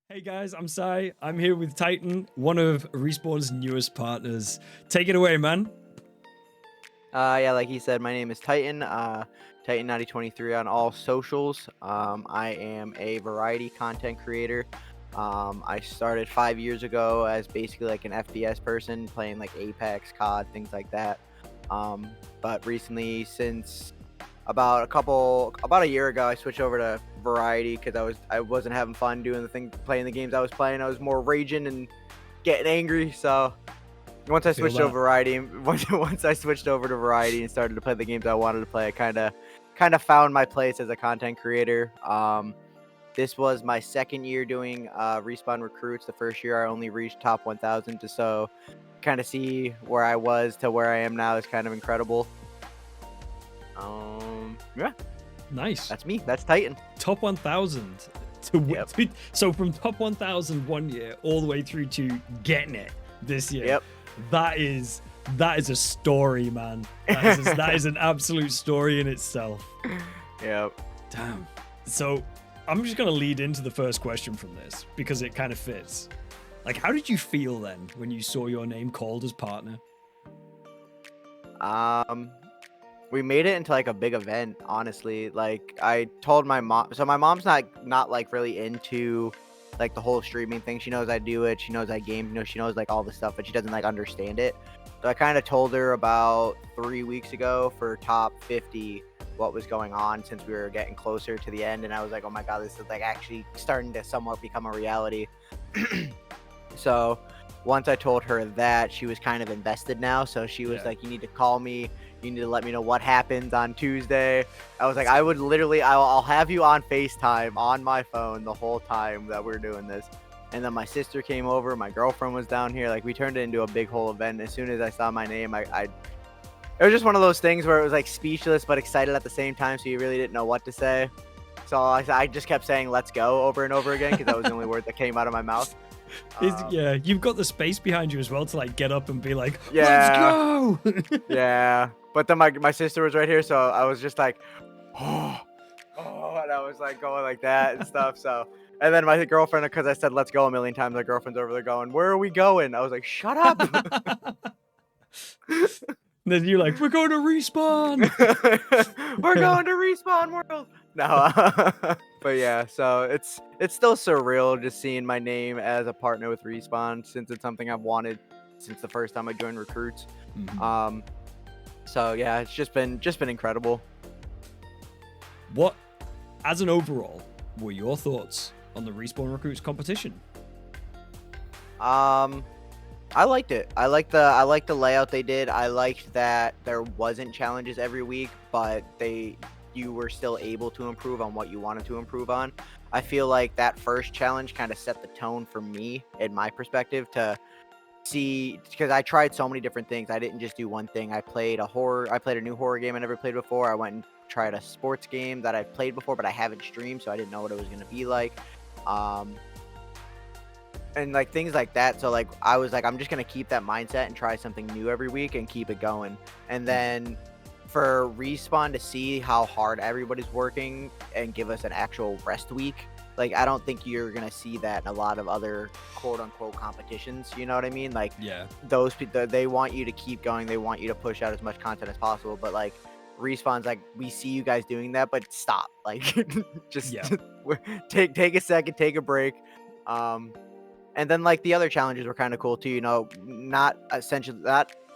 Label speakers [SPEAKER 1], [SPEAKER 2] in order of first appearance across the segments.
[SPEAKER 1] Hey guys, I'm Sai. I'm here with Titan, one of Respawn's newest partners. Take it away, man.
[SPEAKER 2] Yeah, like he said, my name is Titan. Titannaughty 23 on all socials. I am a variety content creator. I started 5 years ago as basically like an FPS person, playing like Apex, COD, things like that. But recently, since about a year ago, I switched over to variety because I wasn't having fun doing playing the games I was playing. I was more raging and getting angry. So once I
[SPEAKER 1] Feel
[SPEAKER 2] switched over
[SPEAKER 1] that.
[SPEAKER 2] variety, once I switched over to variety and started to play the games I wanted to play, I kind of found my place as a content creator. This was my second year doing respawn recruits. The first year I only reached top 1,000, so kind of see where I was to where I am now is kind of incredible. Yeah,
[SPEAKER 1] Nice.
[SPEAKER 2] that's me. That's Titan.
[SPEAKER 1] Top 1,000. To
[SPEAKER 2] Yep.
[SPEAKER 1] So from top 1,000 one year all the way through to getting it this year.
[SPEAKER 2] Yep.
[SPEAKER 1] That is a story, man. That is an absolute story in itself.
[SPEAKER 2] Yep.
[SPEAKER 1] Damn. So I'm just gonna lead into the first question from this because it kind of fits. Like, how did you feel then when you saw your name called as partner?
[SPEAKER 2] We made it into like a big event, honestly. Like I told my mom, so my mom's not like really into like the whole streaming thing. She knows I do it. She knows I game. She knows like all the stuff, but she doesn't like understand it. So I kind of told her about 3 weeks ago for top 50 what was going on since we were getting closer to the end, and I was like, oh my god, this is like actually starting to somewhat become a reality. So once I told her that, she was kind of invested now. So she was like, you need to call me. You need to let me know what happens on Tuesday. I was like, I'll have you on FaceTime on my phone the whole time that we're doing this. And then my sister came over. My girlfriend was down here. Like, we turned it into a big whole event. As soon as I saw my name, it was just one of those things where it was like speechless but excited at the same time. So you really didn't know what to say. So I just kept saying, let's go over and over again because that was the only word that came out of my mouth.
[SPEAKER 1] Yeah, you've got the space behind you as well to like get up and be like,
[SPEAKER 2] Yeah.
[SPEAKER 1] let's go.
[SPEAKER 2] Yeah. But then my sister was right here, so I was just like, oh, and I was like going like that and stuff. So, and then my girlfriend, because I said let's go a million times, my girlfriend's over there going, where are we going? I was like, shut up.
[SPEAKER 1] Then you're like, we're going to respawn.
[SPEAKER 2] We're going to Respawn World. No, but yeah, so it's still surreal just seeing my name as a partner with Respawn, since it's something I've wanted since the first time I joined recruits. So yeah, it's just been incredible.
[SPEAKER 1] What, as an overall, were your thoughts on the Respawn Recruits competition?
[SPEAKER 2] I liked it. I liked the layout they did. I liked that there wasn't challenges every week, but you were still able to improve on what you wanted to improve on. I feel like that first challenge kind of set the tone for me, in my perspective, to see, because I tried so many different things. I didn't just do one thing. I played a new horror game I never played before. I went and tried a sports game that I've played before, but I haven't streamed, so I didn't know what it was going to be like. And like things like that. So like I was like, I'm just gonna keep that mindset and try something new every week and keep it going. And then for Respawn to see how hard everybody's working and give us an actual rest week, like I don't think you're gonna see that in a lot of other quote unquote competitions. You know what I mean? Like,
[SPEAKER 1] Yeah.
[SPEAKER 2] those people, they want you to keep going. They want you to push out as much content as possible. But like Respawn's like, we see you guys doing that, but stop. Like, just
[SPEAKER 1] Yeah.
[SPEAKER 2] take a second, take a break. And then like the other challenges were kind of cool too, not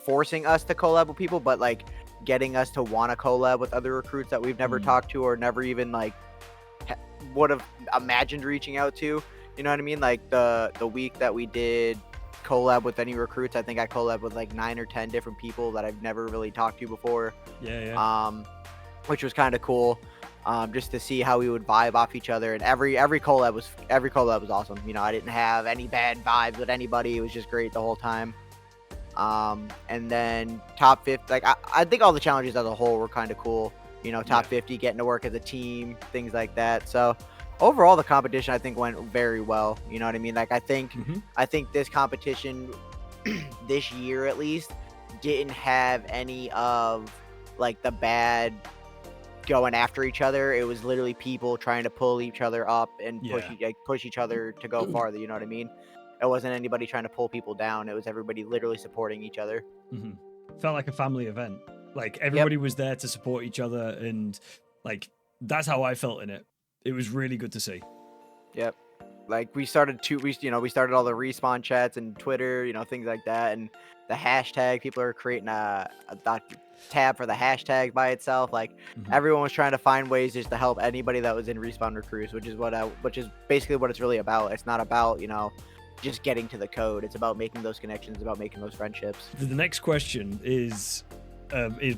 [SPEAKER 2] forcing us to collab with people, but like getting us to want to collab with other recruits that we've never talked to or never even like would have imagined reaching out to. You know what I mean? Like the week that we did collab with any recruits, I think I collab with like 9 or 10 different people that I've never really talked to before.
[SPEAKER 1] Yeah.
[SPEAKER 2] Which was kind of cool. Just to see how we would vibe off each other, and every collab was awesome. I didn't have any bad vibes with anybody. It was just great the whole time. And then top 50, like I think all the challenges as a whole were kind of cool. Top 50, getting to work as a team, things like that. So overall, the competition I think went very well. You know what I mean? Like I think this competition this year at least didn't have any of like the bad going after each other. It was literally people trying to pull each other up and
[SPEAKER 1] Yeah.
[SPEAKER 2] push each other to go farther. You know what I mean? It wasn't anybody trying to pull people down. It was everybody literally supporting each other.
[SPEAKER 1] Hmm. Felt like a family event. Like
[SPEAKER 2] Yep.
[SPEAKER 1] everybody was there to support each other, and like that's how I felt in it. It was really good to see.
[SPEAKER 2] Yep. Like we started all the respawn chats and Twitter, things like that, and the hashtag. People are creating a tab for the hashtag by itself. Like
[SPEAKER 1] Mhm.
[SPEAKER 2] everyone was trying to find ways just to help anybody that was in respawn recruits, which is basically what it's really about. It's not about just getting to the code. It's about making those connections, about making those friendships.
[SPEAKER 1] The next question is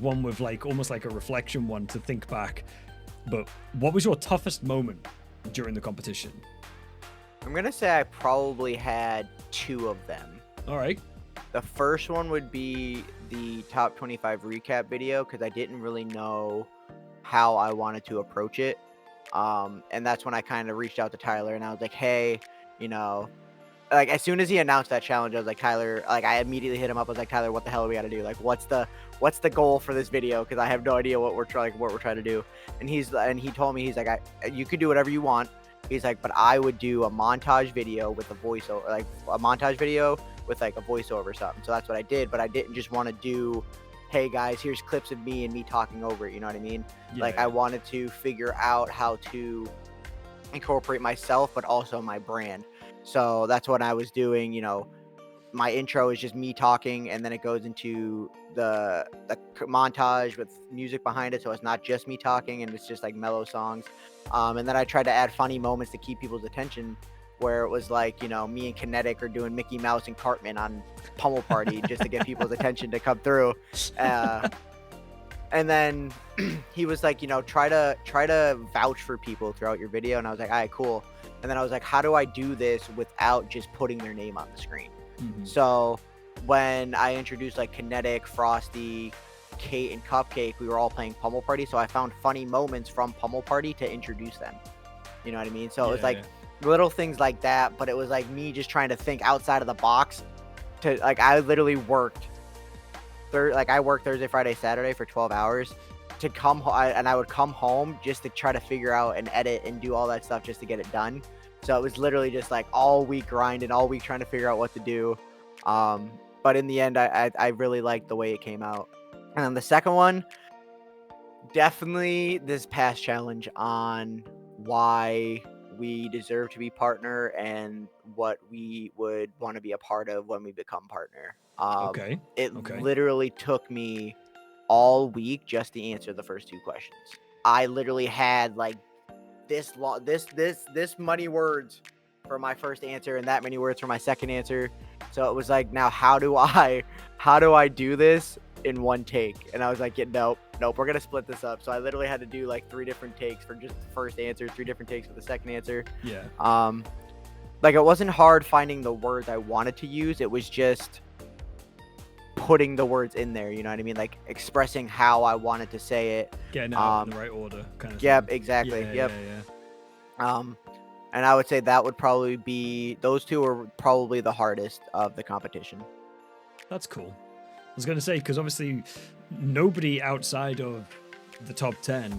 [SPEAKER 1] one with like almost like a reflection one to think back. But what was your toughest moment during the competition?
[SPEAKER 2] I'm gonna say I probably had 2 of them.
[SPEAKER 1] All right.
[SPEAKER 2] The first one would be the top 25 recap video because I didn't really know how I wanted to approach it. And that's when I kind of reached out to Tyler and I was like, hey, like as soon as he announced that challenge, I was like, Tyler, like I immediately hit him up. I was like, Tyler, what the hell do we got to do? Like, what's the goal for this video? Because I have no idea what we're trying to do. And he told me, he's like, you could do whatever you want. He's like, but I would do a montage video with a voiceover, like a montage video with like a voiceover or something. So that's what I did. But I didn't just want to do, hey guys, here's clips of me and me talking over it. You know what I mean?
[SPEAKER 1] Yeah,
[SPEAKER 2] like I wanted to figure out how to incorporate myself, but also my brand. So that's what I was doing. My intro is just me talking, and then it goes into the montage with music behind it, so it's not just me talking, and it's just like mellow songs. And then I tried to add funny moments to keep people's attention, where it was like me and Kinetic are doing Mickey Mouse and Cartman on Pummel Party just to get people's attention to come through. And then he was like, try to vouch for people throughout your video, and I was like, all right, cool. And then I was like, how do I do this without just putting their name on the screen?
[SPEAKER 1] Mm-hmm.
[SPEAKER 2] So when I introduced like Kinetic, Frosty, Kate, and Cupcake, we were all playing Pummel Party. So I found funny moments from Pummel Party to introduce them. You know what I mean? So it was like little things like that, but it was like me just trying to think outside of the box. I literally worked. I worked Thursday, Friday, Saturday for 12 hours to come and I would come home just to try to figure out and edit and do all that stuff just to get it done. So it was literally just like all week grinding, all week trying to figure out what to do. But in the end, I really liked the way it came out. And then the second one, definitely this past challenge on why we deserve to be partner and what we would want to be a part of when we become partner.
[SPEAKER 1] Okay.
[SPEAKER 2] It literally took me all week just to answer the first 2 questions. I literally had like this many words for my first answer and that many words for my second answer. So it was like, now how do I do this in one take? And I was like, nope, we're gonna split this up. So I literally had to do like 3 different takes for just the first answer, 3 different takes for the second answer.
[SPEAKER 1] Yeah.
[SPEAKER 2] Like it wasn't hard finding the words I wanted to use. It was just putting the words in there, you know what I mean? Like expressing how I wanted to say it.
[SPEAKER 1] Getting out in the right order, kind of
[SPEAKER 2] Yep,
[SPEAKER 1] thing.
[SPEAKER 2] exactly.
[SPEAKER 1] Yeah.
[SPEAKER 2] And I would say that would probably be, those 2 are probably the hardest of the competition.
[SPEAKER 1] That's cool. I was going to say, because obviously nobody outside of the top 10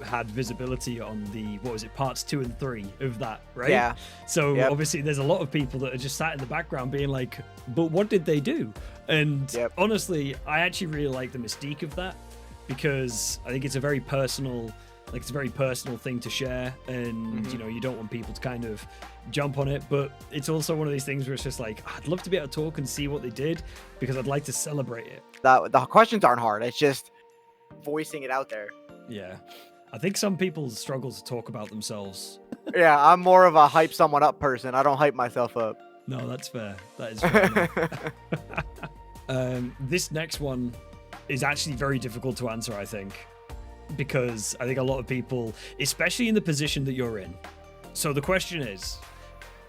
[SPEAKER 1] had visibility on the, parts 2 and 3 of that, right?
[SPEAKER 2] Yeah.
[SPEAKER 1] So obviously there's a lot of people that are just sat in the background being like, but what did they do? And honestly, I actually really like the mystique of that, because I think it's a very personal thing to share, and you don't want people to kind of jump on it, but it's also one of these things where it's just like, I'd love to be able to talk and see what they did, because I'd like to celebrate it.
[SPEAKER 2] The questions aren't hard, it's just voicing it out there.
[SPEAKER 1] Yeah, I think some people struggle to talk about themselves.
[SPEAKER 2] Yeah, I'm more of a hype someone up person. I don't hype myself up.
[SPEAKER 1] No, that's fair. That is fair enough. This next one is actually very difficult to answer, I think, because I think a lot of people, especially in the position that you're in. So the question is,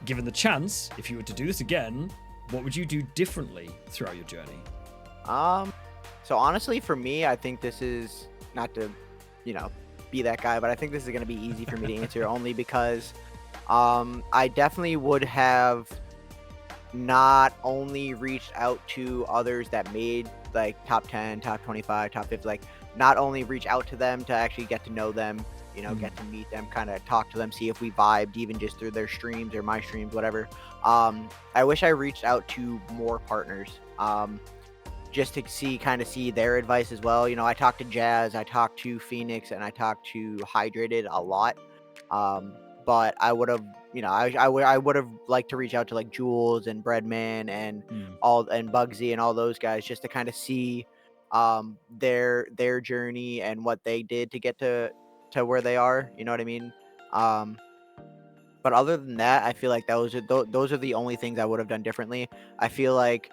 [SPEAKER 1] given the chance, if you were to do this again, what would you do differently throughout your journey?
[SPEAKER 2] So honestly, for me, I think this is, not to, be that guy, but I think this is going to be easy for me to answer only because I definitely would have not only reached out to others that made like top 10, top 25, top 50, like not only reach out to them to actually get to know them, you know, get to meet them, kind of talk to them, see if we vibed, even just through their streams or my streams, whatever. I wish I reached out to more partners, just to see their advice as well. You know, I talked to Jazz, I talked to Phoenix, and I talked to Hydrated a lot. But I would have, you know, I would have liked to reach out to like Jules and Breadman and and Bugsy and all those guys, just to kind of see their journey and what they did to get to where they are. You know what I mean? But other than that, I feel like those are the only things I would have done differently. I feel like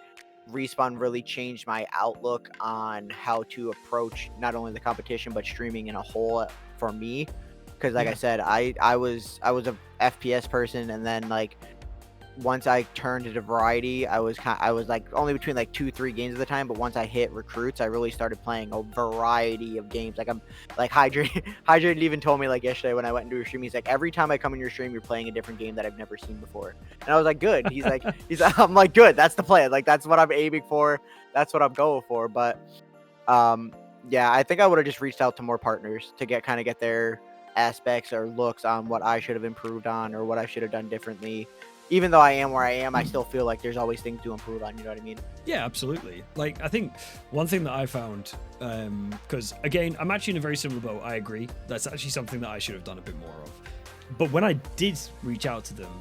[SPEAKER 2] Respawn really changed my outlook on how to approach not only the competition but streaming in a whole for me. Because like I said, I was a FPS person, and then like once I turned into variety, I was like only between like 2-3 games at the time. But once I hit recruits, I really started playing a variety of games. Like I'm like Hydrated even told me like yesterday when I went into a stream, he's like, every time I come in your stream, you're playing a different game that I've never seen before. And I was like, good. I'm like, good. That's the plan. Like that's what I'm aiming for. That's what I'm going for. But yeah, I think I would have just reached out to more partners to get their aspects or looks on what I should have improved on or what I should have done differently. Even though I am where I am, I still feel like there's always things to improve on. You know what I mean?
[SPEAKER 1] Yeah, absolutely. Like, I think one thing that I found, because again, I'm actually in a very similar boat. I agree. That's actually something that I should have done a bit more of. But when I did reach out to them,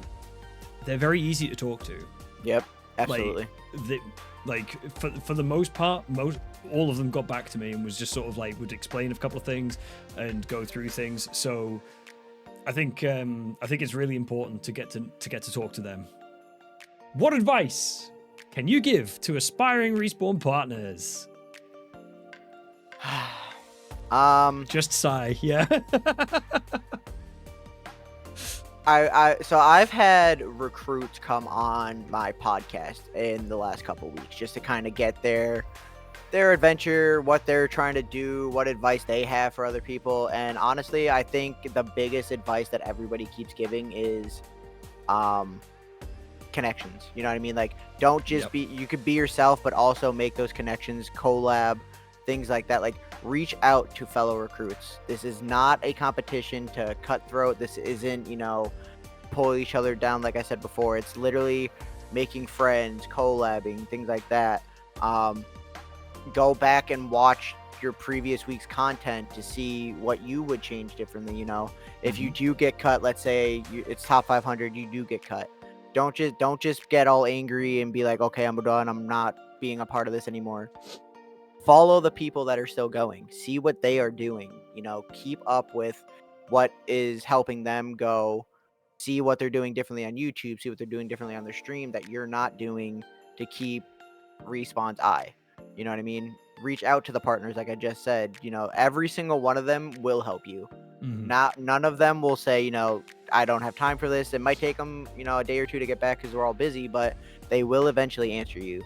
[SPEAKER 1] they're very easy to talk to.
[SPEAKER 2] Yep, absolutely.
[SPEAKER 1] For the most part, all of them got back to me and was just sort of like would explain a couple of things and go through things. So I think it's really important to get to talk to them. What advice can you give to aspiring Respawn partners? Just sigh, yeah.
[SPEAKER 2] So I've had recruits come on my podcast in the last couple of weeks just to kind of get their adventure, what they're trying to do, what advice they have for other people. And honestly, I think the biggest advice that everybody keeps giving is connections. You know what I mean? Like, don't just you could be yourself, but also make those connections, collab, things like that. Like, reach out to fellow recruits. This is not a competition to cutthroat. This isn't, you know, pull each other down. Like I said before, it's literally making friends, collabing, things like that. Go back and watch your previous week's content to see what you would change differently. You know, if you do get cut, let's say it's top 500, you do get cut. Don't just get all angry and be like, okay, I'm done. I'm not being a part of this anymore. Follow the people that are still going. See what they are doing. You know, keep up with what is helping them go. See what they're doing differently on YouTube. See what they're doing differently on their stream that you're not doing to keep Respawn's eye. You know what I mean? Reach out to the partners, like I just said. You know, every single one of them will help you. None of them will say, you know, I don't have time for this. It might take them, you know, a day or two to get back because we're all busy, but they will eventually answer you.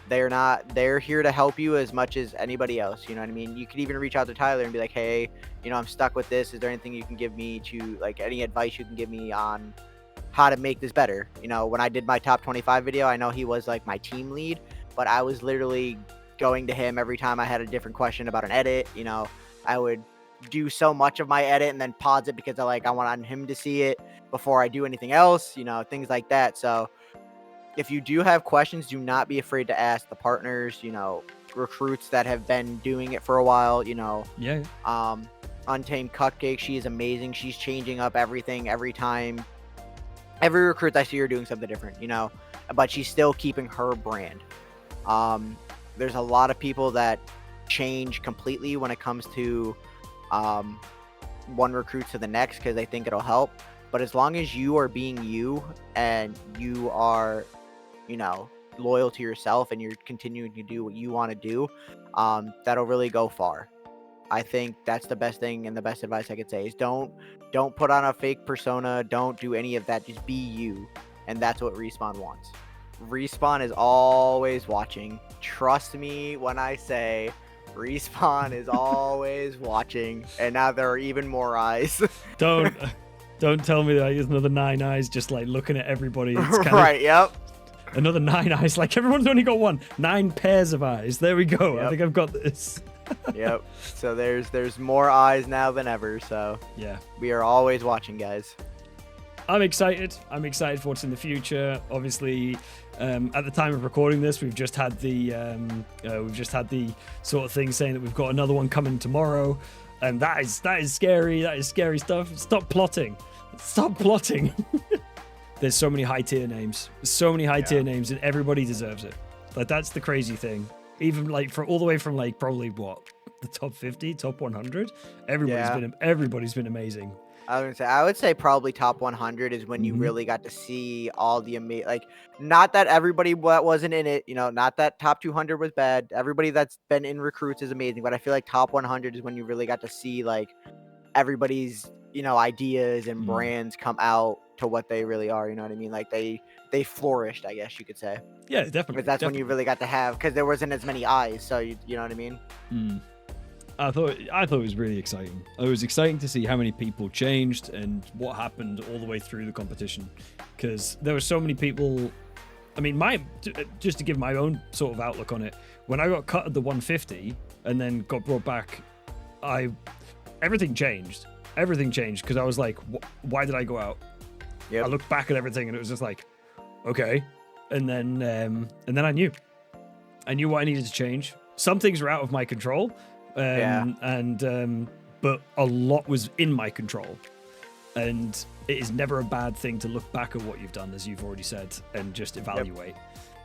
[SPEAKER 2] They're here to help you as much as anybody else. You know what I mean? You could even reach out to Tyler and be like, hey, you know, I'm stuck with this. Is there anything you can give me to, like, any advice you can give me on how to make this better? You know, when I did my top 25 video, I know he was like my team lead, but I was literally going to him every time I had a different question about an edit. You know, I would do so much of my edit and then pause it because I want him to see it before I do anything else, you know, things like that. So if you do have questions, do not be afraid to ask the partners, you know, recruits that have been doing it for a while, you know.
[SPEAKER 1] Yeah.
[SPEAKER 2] Untamed Cupcake, she is amazing. She's changing up everything every time. Every recruit I see her doing something different, you know, but she's still keeping her brand. There's a lot of people that change completely when it comes to one recruit to the next because they think it'll help. But as long as you are being you and you are, you know, loyal to yourself and you're continuing to do what you want to do, that'll really go far. I think that's the best thing and the best advice I could say is don't put on a fake persona. Don't do any of that. Just be you. And that's what Respawn wants. Respawn is always watching. Trust me when I say Respawn is always watching. And now there are even more eyes.
[SPEAKER 1] Don't tell me that there's another 9 eyes just like looking at everybody. It's kind
[SPEAKER 2] right, yep.
[SPEAKER 1] Another 9 eyes. Like everyone's only got one. 9 pairs of eyes. There we go. Yep. I think I've got this.
[SPEAKER 2] Yep. So there's more eyes now than ever. So
[SPEAKER 1] yeah,
[SPEAKER 2] we are always watching, guys.
[SPEAKER 1] I'm excited. I'm excited for what's in the future. Obviously, at the time of recording this, we've just had the sort of thing saying that we've got another one coming tomorrow, and that is scary. That is scary stuff. Stop plotting. Stop plotting. There's so many high tier names. So many high tier names, and everybody deserves it. Like, that's the crazy thing. Even like for all the way from like probably what, the top 50, top 100. Everybody's been amazing.
[SPEAKER 2] I would say probably top 100 is when you really got to see all the amazing, like, not that everybody wasn't in it, you know, not that top 200 was bad. Everybody that's been in recruits is amazing, but I feel like top 100 is when you really got to see like everybody's, you know, ideas and brands come out to what they really are. You know what I mean? Like they flourished, I guess you could say.
[SPEAKER 1] Yeah, definitely.
[SPEAKER 2] Because that's when you really got to have, because there wasn't as many eyes. So you know what I mean?
[SPEAKER 1] I thought it was really exciting. It was exciting to see how many people changed and what happened all the way through the competition, because there were so many people. I mean, just to give my own sort of outlook on it, when I got cut at the 150 and then got brought back, everything changed. Everything changed because I was like, why did I go out? I looked back at everything and it was just like, okay, and then I knew what I needed to change. Some things were out of my control. But a lot was in my control, and it is never a bad thing to look back at what you've done, as you've already said, and just evaluate,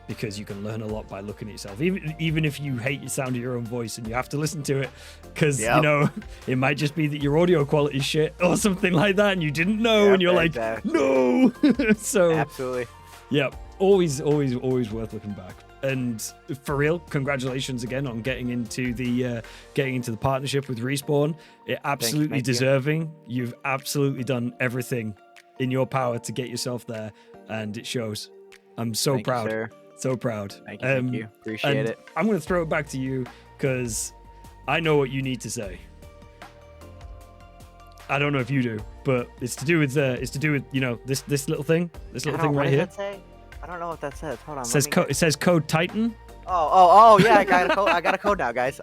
[SPEAKER 1] because you can learn a lot by looking at yourself, even if you hate the sound of your own voice and you have to listen to it, because you know, it might just be that your audio quality is shit or something like that, and you didn't know, and you're like, no. So
[SPEAKER 2] absolutely,
[SPEAKER 1] always worth looking back. And for real, congratulations again on getting into the partnership with Respawn. It absolutely deserving. You've absolutely done everything in your power to get yourself there, and it shows. I'm so proud.
[SPEAKER 2] You,
[SPEAKER 1] so proud.
[SPEAKER 2] Thank you. Appreciate it.
[SPEAKER 1] I'm going to throw it back to you because I know what you need to say. I don't know if you do, but it's to do with you know, this little thing right here.
[SPEAKER 2] I don't know what that says. Hold on.
[SPEAKER 1] It says code Titan.
[SPEAKER 2] Oh yeah, I got a code now, guys.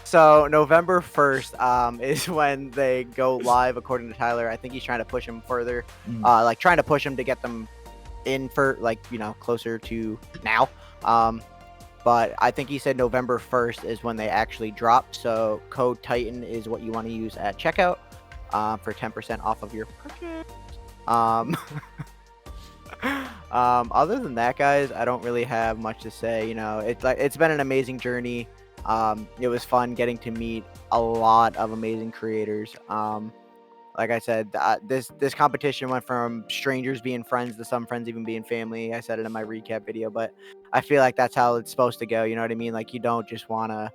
[SPEAKER 2] So November 1st is when they go live, according to Tyler. I think he's trying to push him further, like trying to push him to get them in for, like, you know, closer to now. But I think he said November 1st is when they actually drop. So code Titan is what you want to use at checkout for 10% off of your purchase. Other than that, guys, I don't really have much to say. You know, it's been an amazing journey. It was fun getting to meet a lot of amazing creators. Like I said, this competition went from strangers being friends to some friends even being family. I said it in my recap video, but I feel like that's how it's supposed to go. You know what I mean? Like, you don't want to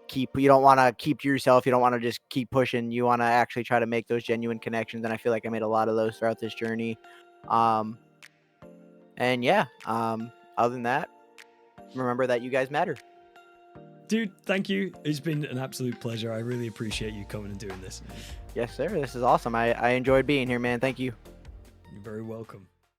[SPEAKER 2] keep to yourself. You don't want to just keep pushing. You want to actually try to make those genuine connections. And I feel like I made a lot of those throughout this journey. And yeah, other than that, remember that you guys matter.
[SPEAKER 1] Dude, thank you. It's been an absolute pleasure. I really appreciate you coming and doing this.
[SPEAKER 2] Yes, sir. This is awesome. I enjoyed being here, man. Thank you.
[SPEAKER 1] You're very welcome.